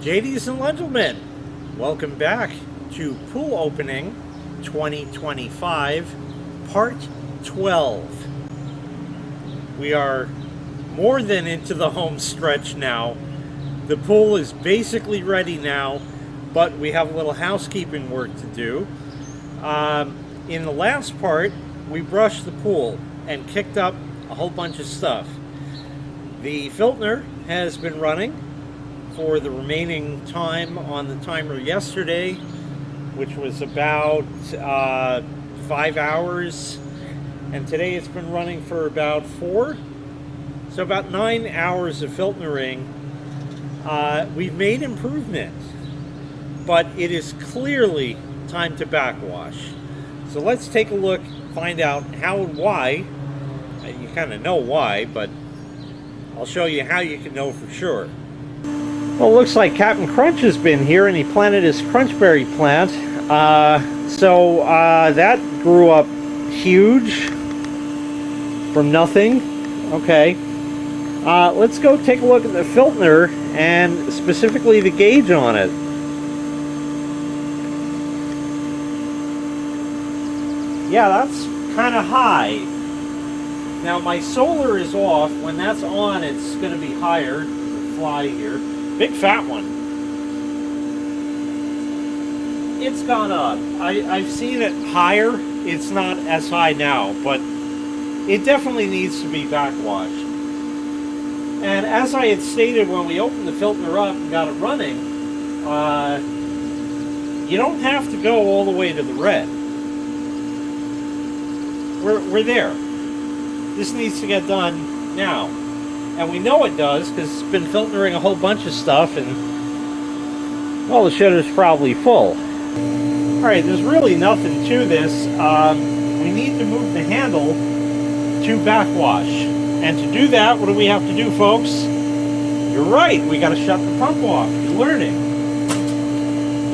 Ladies and gentlemen, welcome back to Pool Opening 2025, Part 12. We are more than into the home stretch now. The pool is basically ready now, but we have a little housekeeping work to do. In the last part, we brushed the pool and kicked up a whole bunch of stuff. The filter has been running for the remaining time on the timer yesterday, which was about 5 hours, and today it's been running for about 4, so about 9 hours of filtering. We've made improvement, but it is clearly time to backwash. So let's take a look, find out how and why. You kind of know why, but I'll show you how you can know for sure. Well, it looks like Captain Crunch has been here and he planted his crunchberry plant. That grew up huge from nothing. Okay. Let's go take a look at the filter and specifically the gauge on it. Yeah, that's kind of high. Now my solar is off. When that's on, it's going to be higher. There's a fly here. Big fat one. It's gone up. I've seen it higher. It's not as high now, but it definitely needs to be backwashed. And as I had stated when we opened the filter up and got it running, you don't have to go all the way to the red. We're there. This needs to get done now. And we know it does because it's been filtering a whole bunch of stuff, and well, the shitter's probably full. Alright, there's really nothing to this. We need to move the handle to backwash. And to do that, what do we have to do, folks? You're right, we got to shut the pump off. You're learning.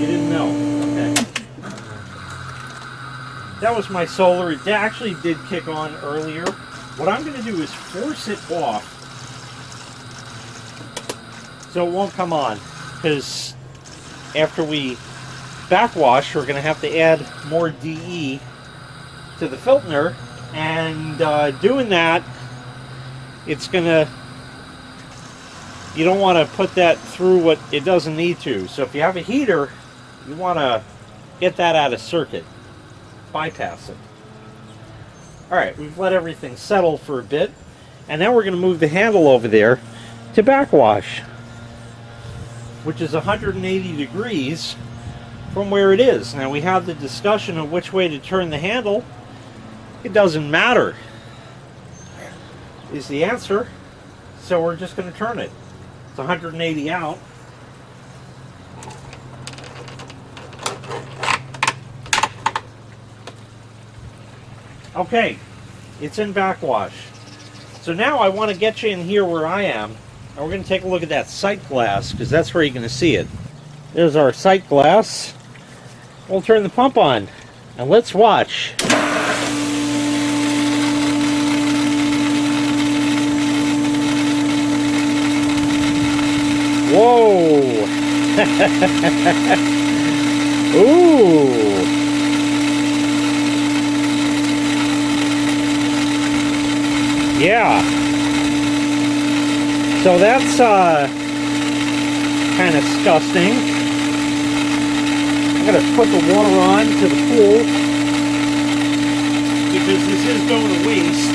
You didn't know. Okay. That was my solar. It actually did kick on earlier. What I'm going to do is force it off so it won't come on, because after we backwash, we're going to have to add more DE to the filter, and doing that, it's going to, you don't want to put that through what it doesn't need to. So if you have a heater, you want to get that out of circuit, bypass it. Alright, we've let everything settle for a bit, and now we're going to move the handle over there to backwash, which is 180 degrees from where it is. Now we have the discussion of which way to turn the handle. It doesn't matter, is the answer. So we're just going to turn it. It's 180 out. Okay, it's in backwash. So now I want to get you in here where I am. And we're going to take a look at that sight glass, because that's where you're going to see it. There's our sight glass. We'll turn the pump on, and let's watch. Whoa! Ooh! Yeah! So that's kind of disgusting. I'm going to put the water on to the pool because this is going to waste.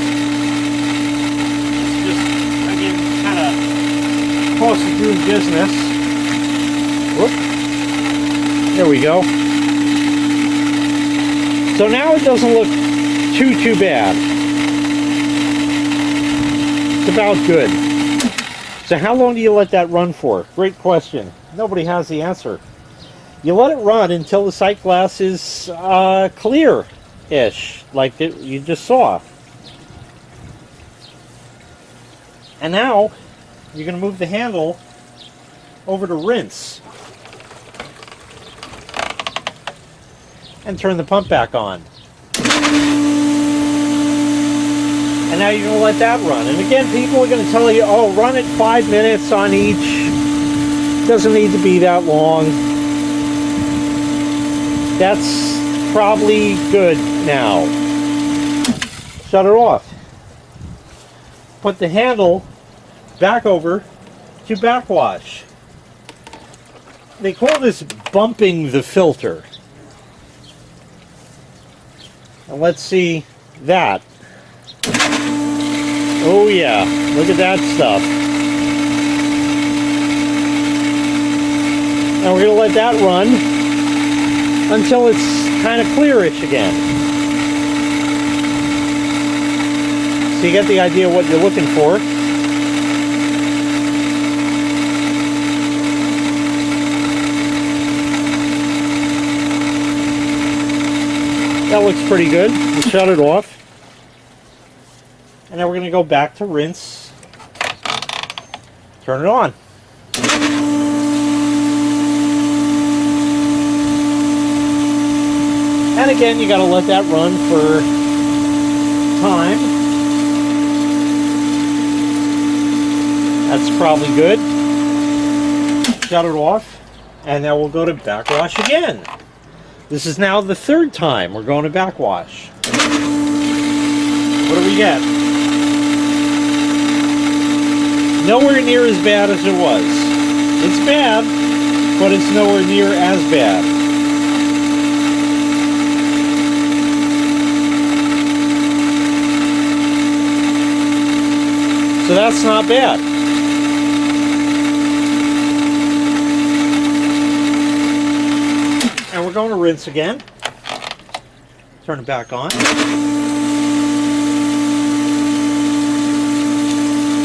It's just, again, kind of close to doing business. Whoop. There we go. So now it doesn't look too bad. It's about good. So how long do you let that run for? Great question. Nobody has the answer. You let it run until the sight glass is clear-ish, like you just saw. And now you're going to move the handle over to rinse and turn the pump back on. And now you're going to let that run. And again, people are going to tell you, oh, run it 5 minutes on each Doesn't need to be that long. That's probably good now. Shut it off. Put the handle back over to backwash. They call this bumping the filter. And let's see that. Oh yeah, look at that stuff. And we're going to let that run until it's kind of clearish again. So you get the idea of what you're looking for. That looks pretty good. We'll shut it off. And then we're going to go back to rinse. Turn it on. And again, you got to let that run for time. That's probably good. Shut it off. And now we'll go to backwash again. This is now the third time we're going to backwash. What do we get? Nowhere near as bad as it was. It's bad, but it's nowhere near as bad. So that's not bad. And we're going to rinse again. Turn it back on.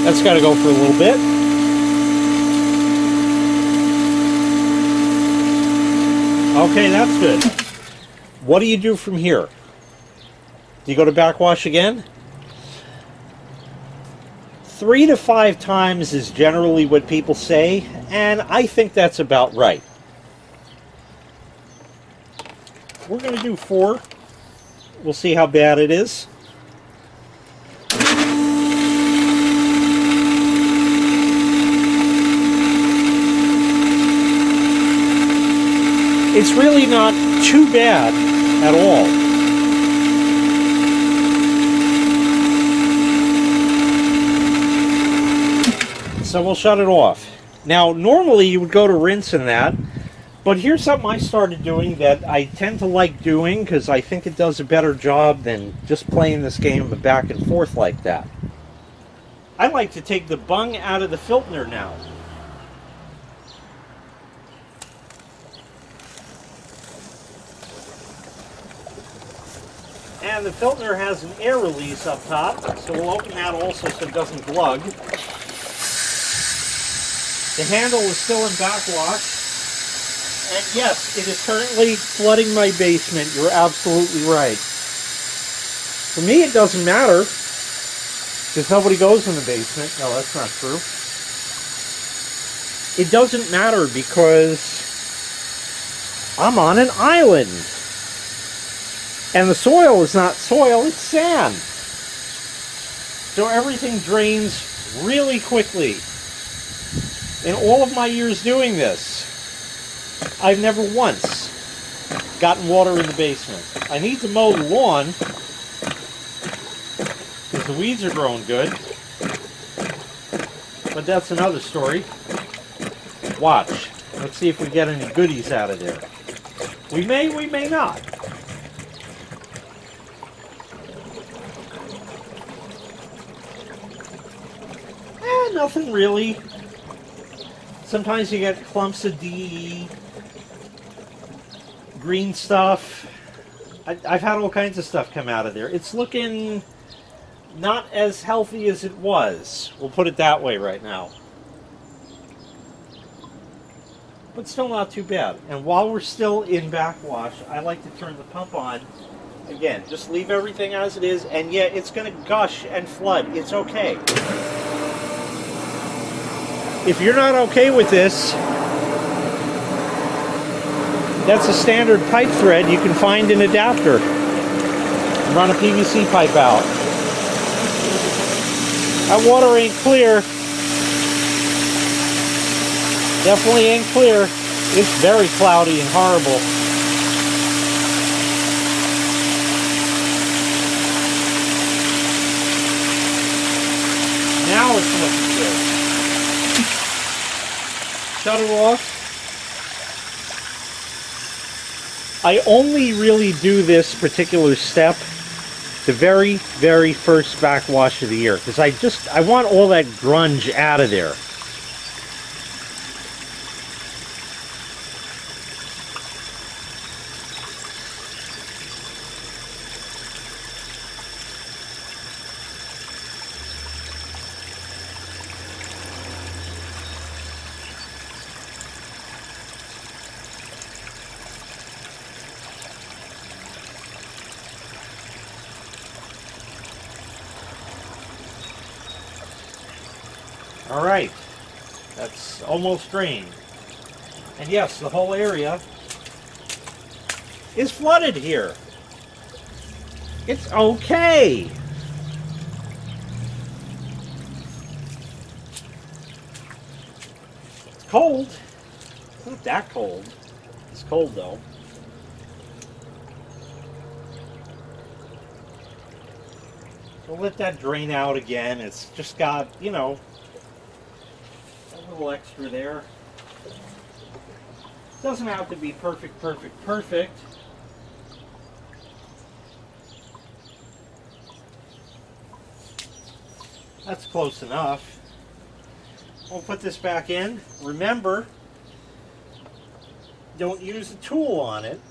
That's got to go for a little bit. Okay, that's good. What do you do from here? Do you go to backwash again? 3 to 5 times is generally what people say, and I think that's about right. We're going to do 4. We'll see how bad it is. It's really not too bad at all. So we'll shut it off. Now, normally you would go to rinse in that, but here's something I started doing that I tend to like doing because I think it does a better job than just playing this game of back and forth like that. I like to take the bung out of the filter now. And the filter has an air release up top, so we'll open that also so it doesn't glug. The handle is still in backwash. And yes, it is currently flooding my basement. You're absolutely right. For me, it doesn't matter, because nobody goes in the basement. No, that's not true. It doesn't matter because I'm on an island. And the soil is not soil, it's sand. So everything drains really quickly. In all of my years doing this, I've never once gotten water in the basement. I need to mow the lawn because the weeds are growing good. But that's another story. Watch. Let's see if we get any goodies out of there. We may not. Nothing really. Sometimes you get clumps of DE, green stuff. I've had all kinds of stuff come out of there. It's looking not as healthy as it was. We'll put it that way right now. But still not too bad. And while we're still in backwash, I like to turn the pump on. Again, just leave everything as it is, and yeah, it's going to gush and flood. It's okay. If you're not okay with this, that's a standard pipe thread. You can find an adapter. Run a PVC pipe out. That water ain't clear. Definitely ain't clear. It's very cloudy and horrible. Now it's looking good. Shut it off. I only really do this particular step the very, very first backwash of the year because I want all that grunge out of there. All right, that's almost drained. And yes, the whole area is flooded here. It's okay. It's cold. It's not that cold. It's cold though. We'll let that drain out again. It's just got, you know, a little extra there. Doesn't have to be perfect, perfect, perfect. That's close enough. We'll put this back in. Remember, don't use a tool on it.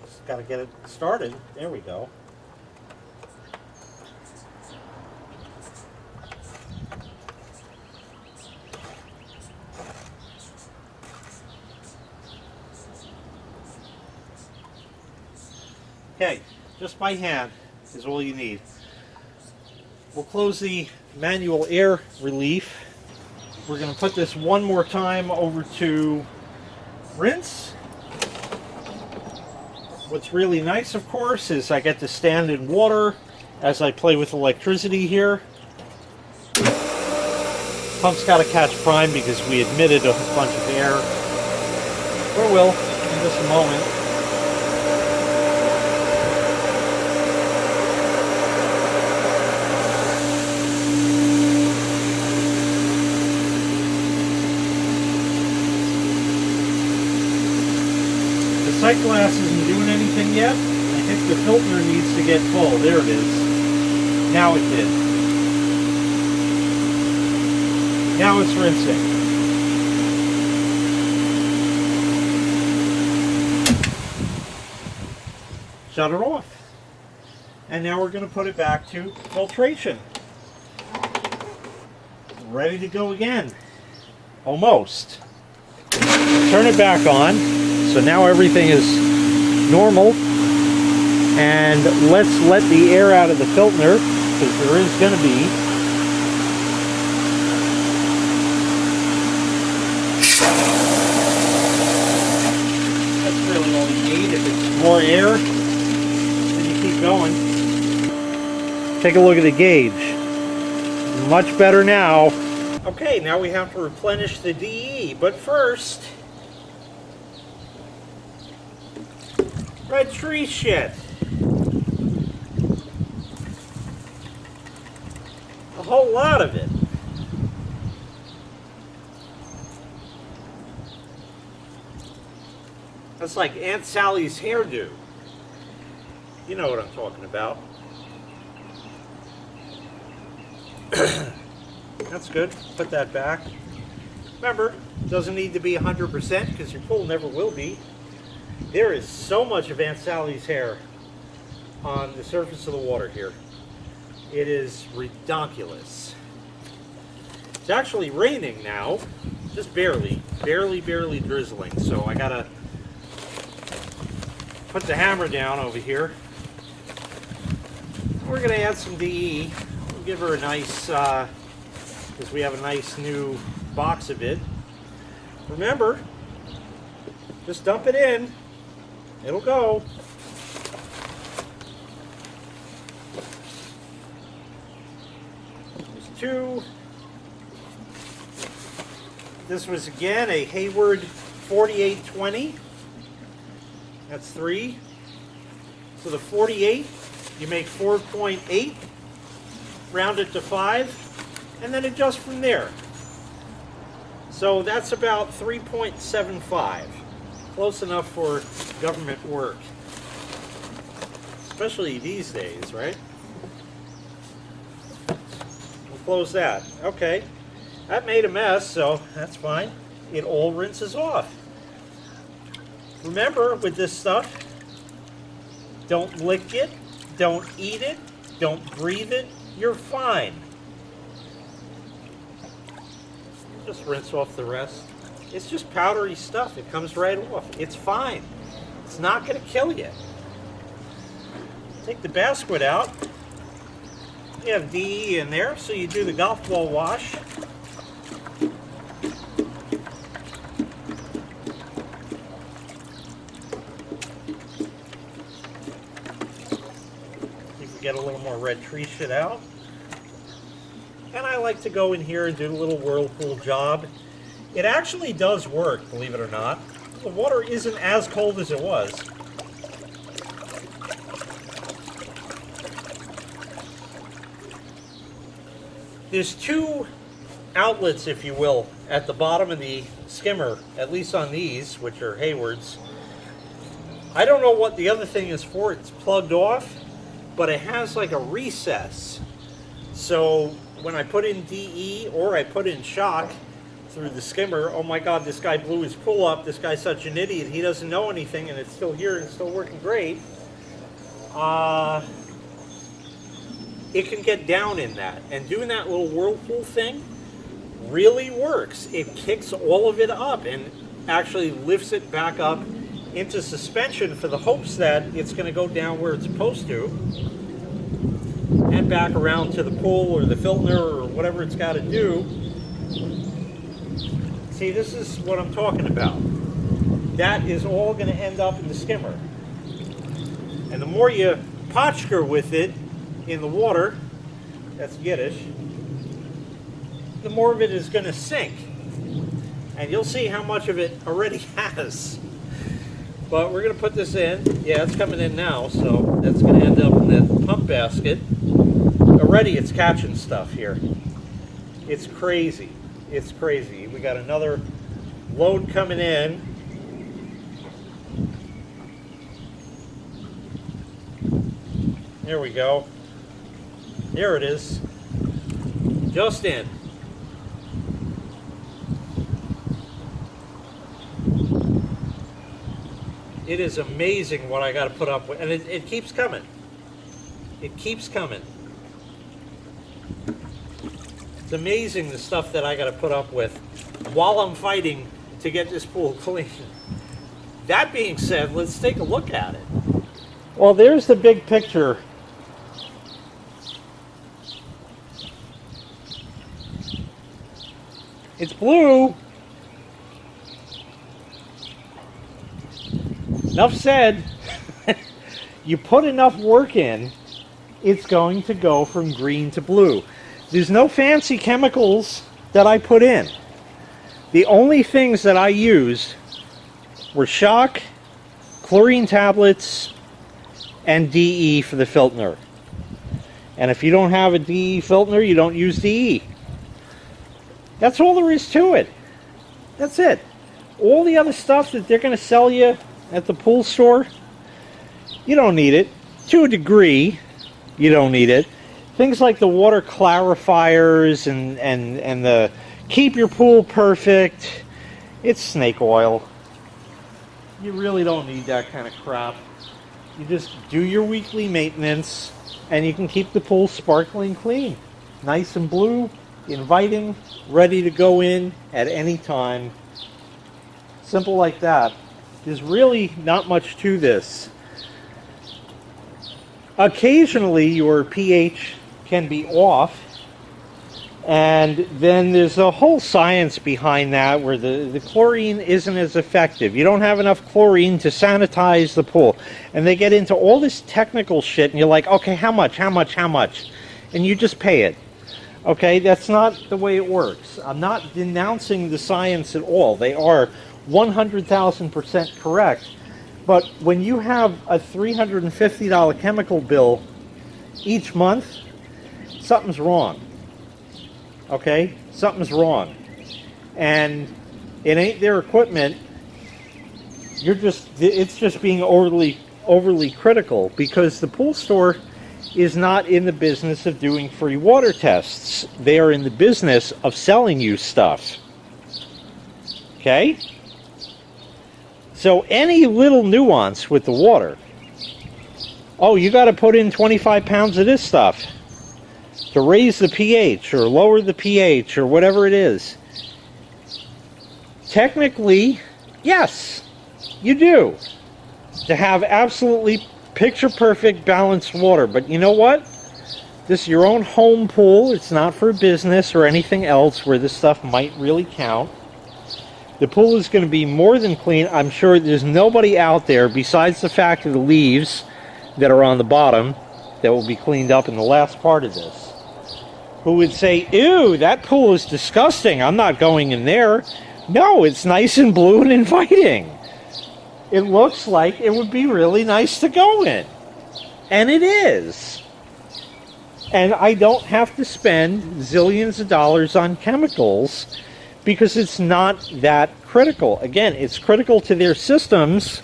Just gotta get it started. There we go. Okay, just by hand is all you need. We'll close the manual air relief. We're going to put this one more time over to rinse. What's really nice, of course, is I get to stand in water as I play with electricity here. Pump's got to catch prime because we admitted a bunch of air. Or will in just a moment. The sight glass isn't doing anything yet. I think the filter needs to get full. There it is. Now it did. Now it's rinsing. Shut it off. And now we're going to put it back to filtration. Ready to go again. Almost. Turn it back on. So now everything is normal, and let's let the air out of the filter, because there is going to be. That's really all you need. If it's more air, then you keep going. Take a look at the gauge. Much better now. Okay, now we have to replenish the DE, but first, red tree shit. A whole lot of it. That's like Aunt Sally's hairdo. You know what I'm talking about. That's good. Put that back. Remember, it doesn't need to be 100% because your pool never will be. There is so much of Aunt Sally's hair on the surface of the water here. It is redonkulous. It's actually raining now, just barely drizzling. So I gotta put the hammer down over here. We're gonna add some DE. We'll give her a nice, because we have a nice new box of it. Remember, just dump it in. It'll go. Just 2. This was again a Hayward 4820. That's 3. So the 48, you make 4.8, round it to 5, and then adjust from there. So that's about 3.75. Close enough for government work. Especially these days, right? We'll close that. Okay. That made a mess, so that's fine. It all rinses off. Remember, with this stuff, don't lick it, don't eat it, don't breathe it, you're fine. Just rinse off the rest. It's just powdery stuff. It comes right off. It's fine. It's not going to kill you. Take the basket out. You have DE in there, so you do the golf ball wash. You can get a little more red tree shit out. And I like to go in here and do a little whirlpool job. It actually does work, believe it or not. The water isn't as cold as it was. There's 2 outlets, if you will, at the bottom of the skimmer, at least on these, which are Hayward's. I don't know what the other thing is for. It's plugged off, but it has like a recess. So when I put in DE or I put in shock through the skimmer, oh my God, this guy blew his pool up. This guy's such an idiot. He doesn't know anything, and it's still here and it's still working great. It can get down in that. And doing that little whirlpool thing really works. It kicks all of it up and actually lifts it back up into suspension for the hopes that it's going to go down where it's supposed to and back around to the pool or the filter or whatever it's got to do. See, this is what I'm talking about. That is all going to end up in the skimmer. And the more you potchker with it in the water, that's Yiddish, the more of it is going to sink. And you'll see how much of it already has. But we're going to put this in. Yeah, it's coming in now, so that's going to end up in that pump basket. Already it's catching stuff here. It's crazy. It's crazy. We got another load coming in. There we go. There it is. Just in. It is amazing what I got to put up with. And it keeps coming. It keeps coming. It's amazing the stuff that I got to put up with while I'm fighting to get this pool clean. That being said, let's take a look at it. Well, there's the big picture. It's blue. Enough said. You put enough work in, it's going to go from green to blue. There's no fancy chemicals that I put in. The only things that I used were shock, chlorine tablets, and DE for the filter. And if you don't have a DE filter, you don't use DE. That's all there is to it. That's it. All the other stuff that they're going to sell you at the pool store, you don't need it. To a degree, you don't need it. Things like the water clarifiers and the keep your pool perfect, it's snake oil. You really don't need that kind of crap. You just do your weekly maintenance and you can keep the pool sparkling clean. Nice and blue, inviting, ready to go in at any time. Simple like that. There's really not much to this. Occasionally your pH can be off, and then there's a whole science behind that where the chlorine isn't as effective. You don't have enough chlorine to sanitize the pool. And they get into all this technical shit and you're like, okay, how much? And you just pay it. Okay, that's not the way it works. I'm not denouncing the science at all. They are 100,000% correct. But when you have a $350 chemical bill each month, something's wrong. Okay? Something's wrong. And it ain't their equipment. It's just being overly critical, because the pool store is not in the business of doing free water tests. They are in the business of selling you stuff. Okay? So any little nuance with the water, oh, you got to put in 25 pounds of this stuff to raise the pH or lower the pH or whatever it is. Technically, yes, you do. To have absolutely picture-perfect balanced water. But you know what? This is your own home pool. It's not for business or anything else where this stuff might really count. The pool is going to be more than clean. I'm sure there's nobody out there, besides the fact of the leaves that are on the bottom, that will be cleaned up in the last part of this, who would say, ew, that pool is disgusting. I'm not going in there. No, it's nice and blue and inviting. It looks like it would be really nice to go in. And it is. And I don't have to spend zillions of dollars on chemicals because it's not that critical. Again, it's critical to their systems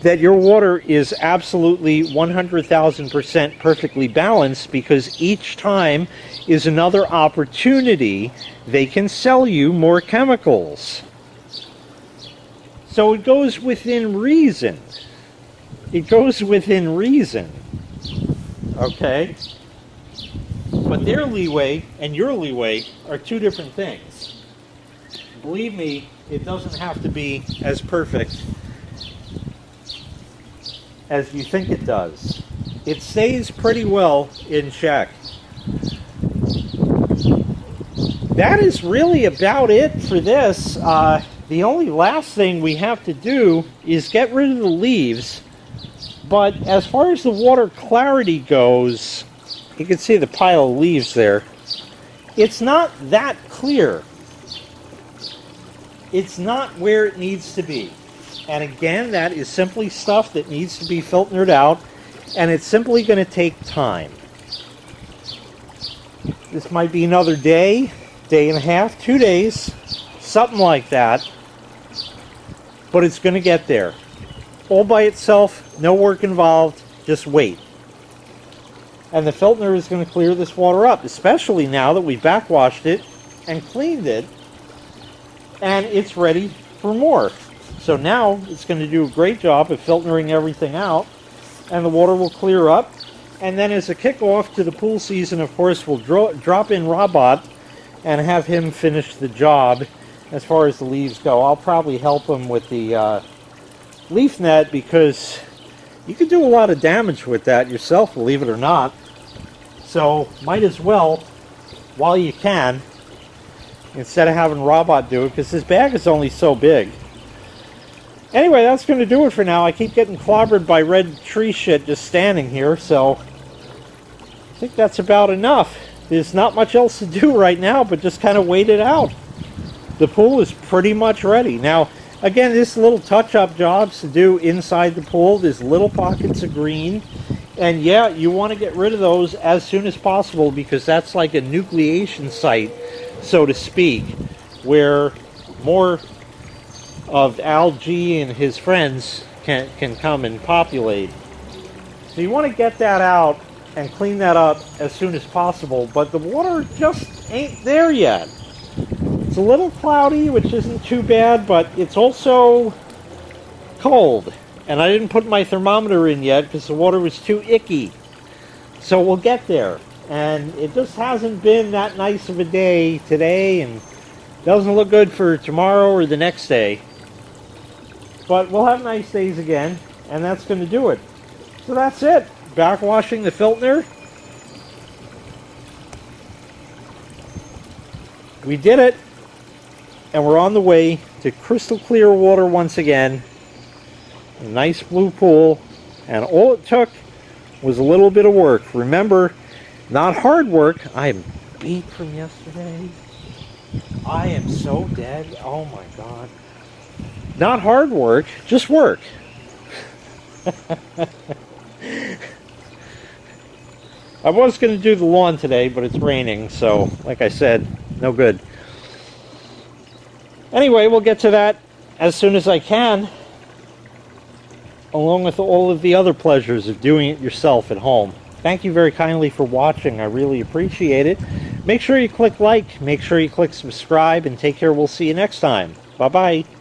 that your water is absolutely 100,000% perfectly balanced, because each time is another opportunity they can sell you more chemicals. So it goes within reason. It goes within reason. Okay? But their leeway and your leeway are two different things. Believe me, it doesn't have to be as perfect as you think it does. It stays pretty well in check. That is really about it for this. The only last thing we have to do is get rid of the leaves. But as far as the water clarity goes, you can see the pile of leaves there. It's not that clear. It's not where it needs to be. And again, that is simply stuff that needs to be filtered out, and it's simply going to take time. This might be another day, day and a half, 2 days, something like that. But it's going to get there. All by itself, no work involved, just wait. And the filter is going to clear this water up, especially now that we've backwashed it and cleaned it, and it's ready for more. So now it's going to do a great job of filtering everything out, and the water will clear up. And then as a kickoff to the pool season, of course, we'll drop in Robot and have him finish the job as far as the leaves go. I'll probably help him with the leaf net, because you can do a lot of damage with that yourself, believe it or not. So might as well, while you can, instead of having Robot do it, because this bag is only so big. Anyway, that's going to do it for now. I keep getting clobbered by red tree shit just standing here, so I think that's about enough. There's not much else to do right now, but just kind of wait it out. The pool is pretty much ready. Now, again, this little touch-up jobs to do inside the pool. There's little pockets of green. And yeah, you want to get rid of those as soon as possible, because that's like a nucleation site, so to speak, where more of algae and his friends can come and populate. So you want to get that out and clean that up as soon as possible, but the water just ain't there yet. It's a little cloudy, which isn't too bad, but it's also cold. And I didn't put my thermometer in yet because the water was too icky. So we'll get there. And it just hasn't been that nice of a day today, and doesn't look good for tomorrow or the next day. But we'll have nice days again, and that's going to do it. So that's it. Backwashing the filter. We did it. And we're on the way to crystal clear water once again. A nice blue pool. And all it took was a little bit of work. Remember, not hard work. I'm beat from yesterday. I am so dead. Oh my god. Not hard work, just work. I was going to do the lawn today, but it's raining, so like I said, no good. Anyway, we'll get to that as soon as I can, along with all of the other pleasures of doing it yourself at home. Thank you very kindly for watching. I really appreciate it. Make sure you click like, make sure you click subscribe, and take care. We'll see you next time. Bye-bye.